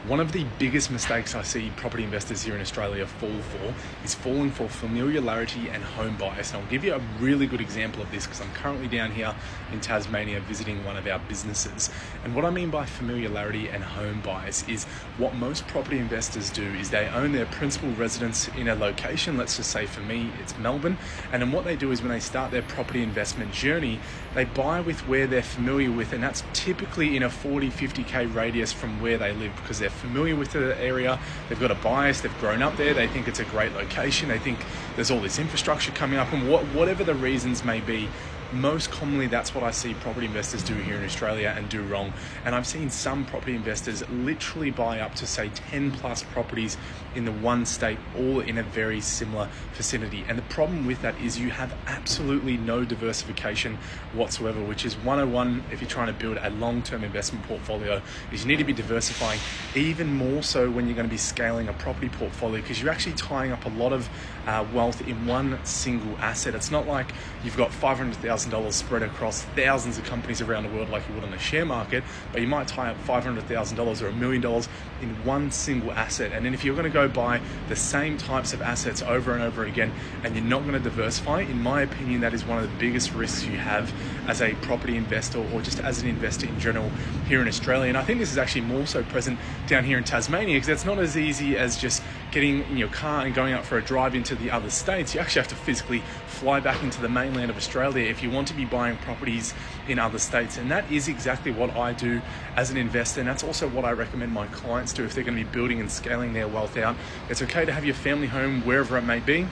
One of the biggest mistakes I see property investors here in Australia fall for is falling for familiarity and home bias. And I'll give you a really good example of this because I'm currently down here in Tasmania visiting one of our businesses. And what I mean by familiarity and home bias is what most property investors do is they own their principal residence in a location. Let's just say for me, it's Melbourne. And then what they do is when they start their property investment journey, they buy with where they're familiar with, and that's typically in a 40, 50K radius from where they live because they're familiar with the area, they've got a bias, they've grown up there, they think it's a great location, they think there's all this infrastructure coming up, and whatever the reasons may be, most commonly that's what I see property investors do here in Australia and do wrong. And I've seen some property investors literally buy up to say 10 plus properties in the one state, all in a very similar vicinity. And the problem with that is you have absolutely no diversification whatsoever, which is 101 if you're trying to build a long-term investment portfolio, is you need to be diversifying even more so when you're going to be scaling a property portfolio, because you're actually tying up a lot of wealth in one single asset. It's not like you've got $500,000 spread across thousands of companies around the world like you would on the share market, but you might tie up $500,000 or $1 million in one single asset. And then if you're going to go buy the same types of assets over and over again and you're not going to diversify, in my opinion, that is one of the biggest risks you have as a property investor or just as an investor in general here in Australia. And I think this is actually more so present down here in Tasmania because it's not as easy as just getting in your car and going out for a drive into the other states. You actually have to physically fly back into the mainland of Australia if you want to be buying properties in other states. And that is exactly what I do as an investor, and that's also what I recommend my clients do if they're going to be building and scaling their wealth out. It's okay to have your family home wherever it may be,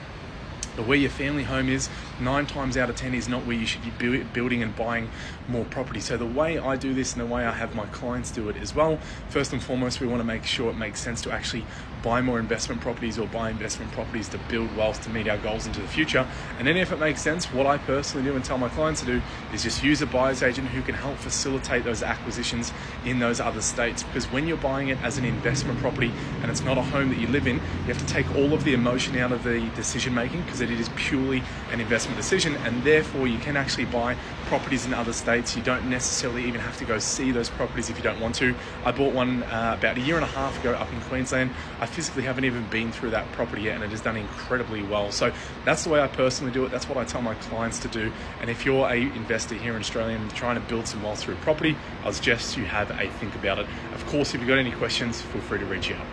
but where your family home is, 9 times out of 10 is not where you should be building and buying more property. So the way I do this and the way I have my clients do it as well, first and foremost, we want to make sure it makes sense to actually buy more investment properties or buy investment properties to build wealth to meet our goals into the future. And then if it makes sense, what I personally do and tell my clients to do is just use a buyer's agent who can help facilitate those acquisitions in those other states. Because when you're buying it as an investment property and it's not a home that you live in, you have to take all of the emotion out of the decision making because it is purely an investment decision, and therefore you can actually buy properties in other states. You don't necessarily even have to go see those properties if you don't want to. I bought one about a year and a half ago up in Queensland. I physically haven't even been through that property yet, and it has done incredibly well. So that's the way I personally do it. That's what I tell my clients to do. And if you're a investor here in Australia and trying to build some wealth through property, I suggest you have a think about it. Of course, if you've got any questions, feel free to reach out.